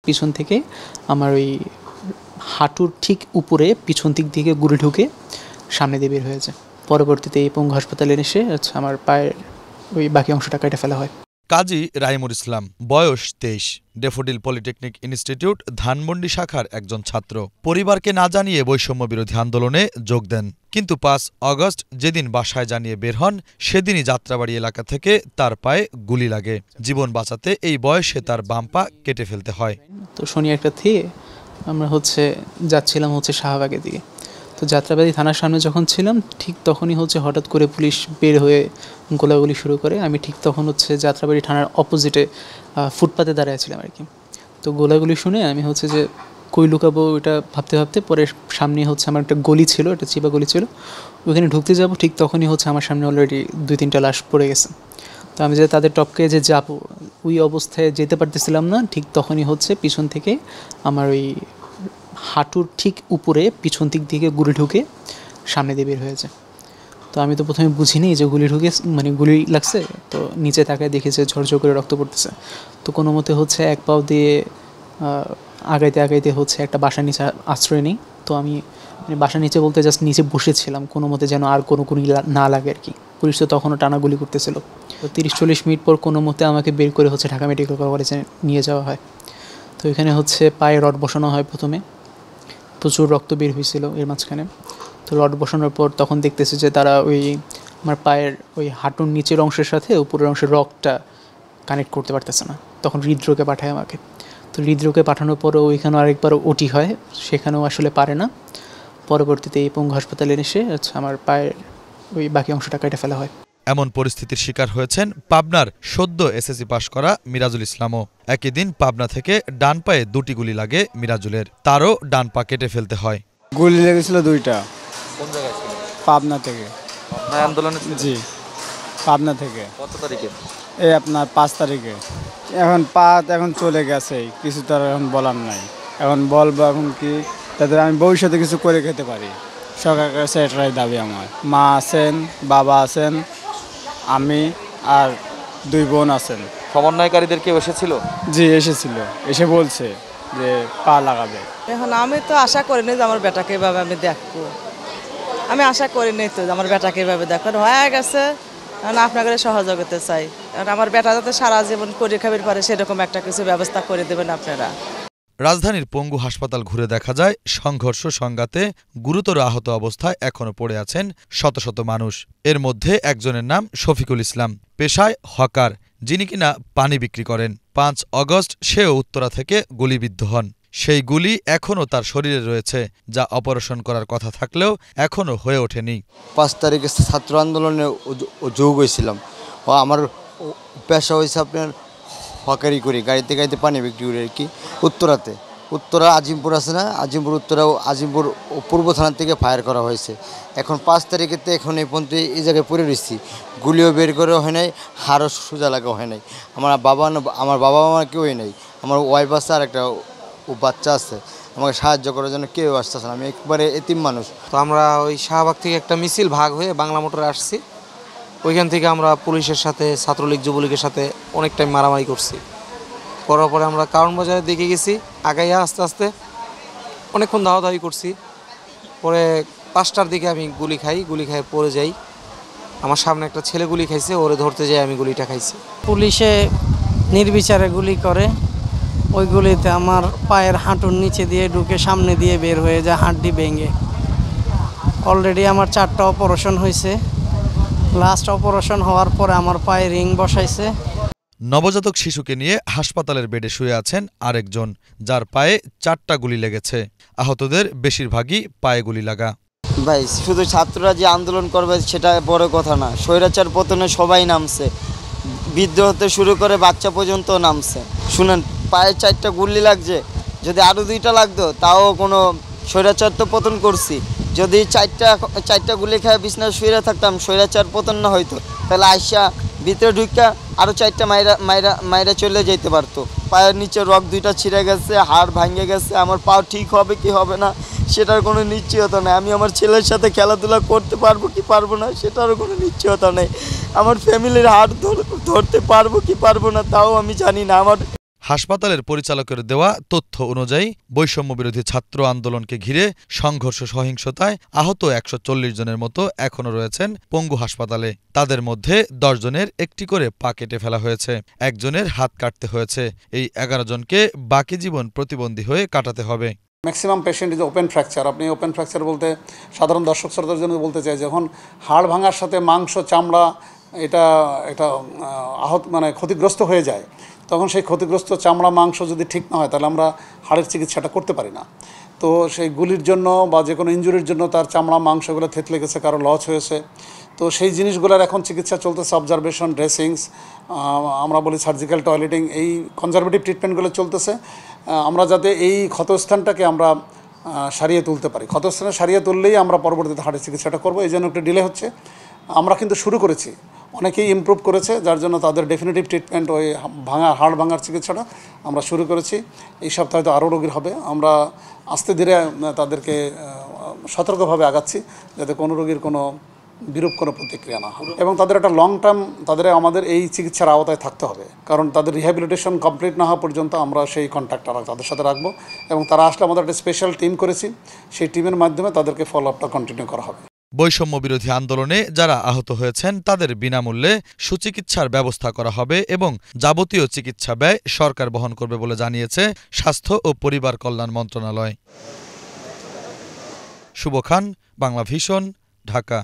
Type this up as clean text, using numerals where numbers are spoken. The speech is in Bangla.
পিছন থেকে আমার ওই হাঁটুর ঠিক উপরে পিছন দিক থেকে গুলি ঢুকে সামনে দিয়ে বের হয়েছে। পরবর্তীতে এই পঙ্গু হাসপাতালে এসে আমার পায়ের ওই বাকি অংশটা কেটে ফেলা হয়। কাজী রাইমুর ইসলাম, বয়স 23, ডেফোডিল পলিটেকনিক ইনস্টিটিউট ধানমন্ডি শাখার একজন ছাত্র। পরিবারকে না জানিয়ে বৈষম্য বিরোধী আন্দোলনে যোগ দেন, কিন্তু 5 অগস্ট যেদিন বাসায় জানিয়ে বের হন সেদিনই যাত্রাবাড়ি এলাকা থেকে তার পায়ে গুলি লাগে। জীবন বাঁচাতে এই বয়সে তার বাম পা কেটে ফেলতে হয়। তো শনি একটা থেকে আমরা যাচ্ছিলাম শাহবাগের দিকে। তো যাত্রাবাড়ি থানার সামনে যখন ছিলাম ঠিক তখনই হঠাৎ করে পুলিশ বের হয়ে গোলাগুলি শুরু করে। আমি ঠিক তখন যাত্রাবাড়ি থানার অপোজিটে ফুটপাতে দাঁড়াইছিলাম আর কি। তো গোলাগুলি শুনে আমি যে কই লুকাবো এটা ভাবতে ভাবতে পরে সামনে আমার একটা গলি ছিল, একটা চিপা গলি ছিল, ওইখানে ঢুকতে যাব ঠিক তখনই আমার সামনে অলরেডি 2-3টা লাশ পড়ে গেছে। তো আমি তাদের টপকে যাবো ওই অবস্থায় যেতে পারতেছিলাম না। ঠিক তখনই পিছন থেকে আমার ওই হাঁটুর ঠিক উপরে পিছন দিক থেকে গুলি ঢুকে সামনে দিয়ে বের হয়েছে। তো আমি তো প্রথমে বুঝিনি যে গুলি লাগছে। তো নিচে তাকায় দেখি যে ঝরঝর করে রক্ত পড়তেছে। তো কোনো মতে এক পাও দিয়ে আগাইতে আগাইতে একটা বাসার নিচে আশ্রয় নিই। তো আমি বাসার নিচে বলতে জাস্ট নিচে বসেছিলাম কোনো মতে যেন আর কোনো গুলি না লাগে আর কি। পুলিশ তো তখনও টানা গুলি করতেছিল। তো 30-40 মিনিট পর কোনো মতে আমাকে বের করে ঢাকা মেডিকেল কলেজে নিয়ে যাওয়া হয়। তো এখানে পায়ে রড বসানো হয়। প্রথমে প্রচুর রক্ত বের হয়েছিল এর মাঝখানে। তো রড বসানোর পর তখন দেখতেছে যে তারা আমার পায়ের হাঁটুর নিচের অংশের সাথে উপরের অংশের রগটা কানেক্ট করতে পারতেছে না। তখন হৃদরোগে পাঠায় আমাকে। তো হৃদরোগে পাঠানোর পরও ওইখানেও আরেকবার ওটি হয়, সেখানেও আসলে পারে না। পরবর্তীতে এই পঙ্গু হাসপাতালে এসে আমার পায়ের বাকি অংশটা কেটে ফেলা হয়। এমন পরিস্থিতির শিকার হয়েছেন পাবনার সদ্য এসএসসি পাশ করা মিরাজুল ইসলামও। একই দিন পাবনা থেকে ডান পায়ে 2টি গুলি লাগে মিরাজুলের, তারও ডান পা কেটে ফেলতে হয়। গুলি লেগেছিল 2টা। কোন জায়গায় ছিল? পাবনা থেকে। পাবনায় আন্দোলনে ছিল? জি, পাবনা থেকে। কত তারিখে? এই আপনার 5 তারিখে। এখন চলে গেছে, কিছু তো আর এখন বলার নাই। এখন বলবো এখন কি তাদের আমি ভবিষ্যতে কিছু করে খেতে পারি, সরকারের কাছে এটাই দাবি আমার। মা আছেন, বাবা আছেন, আমি আর 2 বোন আছেন। সমন্বয়কারীদের কেউ এসেছিল? জি এসেছিল, এসে বলছে যে পা লাগাবে। এখন আমি তো আশা করিনি যে আমার বেটাকে এভাবে আমি দেখবো। আমি আশা করিনি তো যে আমার বেটাকে এভাবে দেখো হয়ে গেছে। কারণ আপনাদের সহযোগিতা চাই, কারণ আমার বেটা যাতে সারা জীবন করে খাবার পারে সেরকম একটা কিছু ব্যবস্থা করে দেবেন আপনারা। রাজধানীর পঙ্গু হাসপাতাল ঘুরে দেখা যায় সংঘর্ষ সংঘাতে গুরুতর আহত অবস্থায় এখনও পড়ে আছেন শত শত মানুষ। এর মধ্যে একজনের নাম শফিকুল ইসলাম, পেশায় হকার, যিনি কিনা পানি বিক্রি করেন। 5 অগস্ট সেও উত্তরা থেকে গুলিবিদ্ধ হন। সেই গুলি এখনও তার শরীরে রয়েছে, যা অপারেশন করার কথা থাকলেও এখনও হয়ে ওঠেনি। 5 তারিখে ছাত্র আন্দোলনে যোগ হয়েছিলাম। আমার পেশা হয়েছে আপনার হকারি করি, গাড়িতে পানি বিক্রি করি আর কি। উত্তরা আজিমপুর আছে না, আজিমপুর পূর্ব থানা থেকে ফায়ার করা হয়েছে। এখন 5 তারিখেতে এখন এই পর্যন্ত এই জায়গায় পড়ে রয়েছি। গুলিও বের করে হয় নাই, হাড়ও সোজা লাগা হয় নাই। আমার বাবা মা কেউই নেই। আমার ওয়াইফ আছে আর একটা বাচ্চা আছে। আমাকে সাহায্য করার জন্য কেউ আসতেছে না, আমি একবারে এতিম মানুষ। তো আমরা ওই শাহবাগ থেকে একটা মিছিল ভাগ হয়ে বাংলা মোটরে আসছি। ওইখান থেকে আমরা পুলিশের সাথে, ছাত্রলীগ যুবলীগের সাথে অনেক টাইম মারামারি করছি। করার পরে আমরা কারণ বাজারে দেখে গেছি, আগাইয়া আস্তে আস্তে অনেকক্ষণ ধাওয়াধাওয়ি করছি। পরে 5টার দিকে আমি গুলি খাই পড়ে যাই। আমার সামনে একটা ছেলে গুলি খাইছে, ওরে ধরতে যাই আমি গুলিটা খাইছি। পুলিশে নির্বিচারে গুলি করে, ওই গুলিতে আমার পায়ের হাঁটুর নিচে দিয়ে ঢুকে সামনে দিয়ে বের হয়ে যায়, হাড্ডি ভেঙে। অলরেডি আমার 4টা অপারেশন হয়েছে। লাস্ট অপারেশন হওয়ার পরে আমার পায়ে রিং বসাইছে। নবজাতক শিশুকে নিয়ে হাসপাতালের বেডে শুয়ে আছেন আরেকজন, যার পায়ে 4টা গুলি লেগেছে। আহতদের বেশিরভাগই পায়ে গুলি লাগা। ভাই শুধু ছাত্ররা যে আন্দোলন করবে সেটা বড় কথা না, স্বৈরাচার পতনে সবাই নামছে, বৃদ্ধ হতে শুরু করে বাচ্চা পর্যন্ত নামছে। শুনেন, পায়ে 4টা গুলি লাগছে, যদি আরও 2টা লাগতো তাও কোনো স্বৈরাচার তো পতন করছি। যদি 4টা গুলি খায় বিছানায় শুয়ে থাকতাম, স্বৈরাচার পতন না হয়তো, তাহলে আইসা ভিতরে ঢুকা আরও 4টা মাইরা চলে যেতে পারতো। পায়ের নিচে রগ 2টা ছিঁড়ে গেছে, হাড় ভাঙে গেছে। আমার পা ঠিক হবে কি হবে না সেটার কোনো নিশ্চয়তা নেই। আমি আমার ছেলের সাথে খেলাধুলা করতে পারবো কি পারবো না সেটারও কোনো নিশ্চয়তা নেই। আমার ফ্যামিলির হাড় ধরতে পারবো কি পারবো না তাও আমি জানি না। আমার হাসপাতালের পরিচালকের দেওয়া তথ্য অনুযায়ী বৈষম্যবিরোধী ছাত্র আন্দোলনকে ঘিরে সংঘর্ষ সহিংসতায় আহত ১৪০ জনের মতো এখনও রয়েছেন পঙ্গু হাসপাতালে। তাদের মধ্যে ১০ জনের একটি করে পা কেটে ফেলা হয়েছে, একজনের হাত কাটতে হয়েছে। এই ১১ জনকে বাকি জীবন প্রতিবন্ধী হয়ে কাটাতে হবে। Maximum patient is open fracture. আপনি ওপেন ফ্র্যাকচার বলতে সাধারণ দর্শক শ্রোতার জন্য বলতে চাই, যখন হাড় ভাঙার সাথে মাংস চামড়া এটা আহত ক্ষতিগ্রস্ত হয়ে যায়, তখন সেই ক্ষতিগ্রস্ত চামড়া মাংস যদি ঠিক না হয় তাহলে আমরা হাড়ের চিকিৎসাটা করতে পারি না। তো সেই গুলির জন্য বা যে কোনো ইনজুরির জন্য তার চামড়া মাংসগুলো থেতলে গেছে, কারো লস হয়েছে, তো সেই জিনিসগুলোর এখন চিকিৎসা চলতেছে। অবজারভেশন, ড্রেসিংস, আমরা বলি সার্জিক্যাল টয়লেটিং, এই কনজারভেটিভ ট্রিটমেন্টগুলো চলতেছে। আমরা যাতে এই ক্ষতস্থানটাকে আমরা সারিয়ে তুলতে পারি, ক্ষতস্থানে সারিয়ে তুললেই আমরা পরবর্তীতে হাড়ের চিকিৎসাটা করবো। এই জন্য একটু ডিলে হচ্ছে। আমরা কিন্তু শুরু করেছি, অনেকেই ইমপ্রুভ করেছে, যার জন্য তাদের ডেফিনেটিভ ট্রিটমেন্ট, ওই হাড় ভাঙার চিকিৎসাটা আমরা শুরু করেছি। এই সপ্তাহে তো আরও রোগীর হবে। আমরা আস্তে ধীরে তাদেরকে সতর্কভাবে আগাচ্ছি যাতে কোনো রোগীর কোনো বিরূপ কোনো প্রতিক্রিয়া না হয়, এবং তাদের একটা লং টার্ম আমাদের এই চিকিৎসার আওতায় থাকতে হবে, কারণ তাদের রিহ্যাবিলিটেশন কমপ্লিট না হওয়া পর্যন্ত আমরা সেই কন্ট্যাক্টটা তাদের সাথে রাখবো, এবং তারা আসলে আমাদের একটা স্পেশাল টিম করেছি, সেই টিমের মাধ্যমে তাদেরকে ফলো আপটা কন্টিনিউ করা হবে। বৈষম্যবিরোধী আন্দোলনে যারা আহত হয়েছেন তাদের বিনামূল্যে সুচিকিৎসার ব্যবস্থা করা হবে এবং যাবতীয় চিকিৎসা ব্যয় সরকার বহন করবে বলে জানিয়েছে স্বাস্থ্য ও পরিবার কল্যাণ মন্ত্রণালয়। শুভ খান, বাংলা ভিশন, ঢাকা।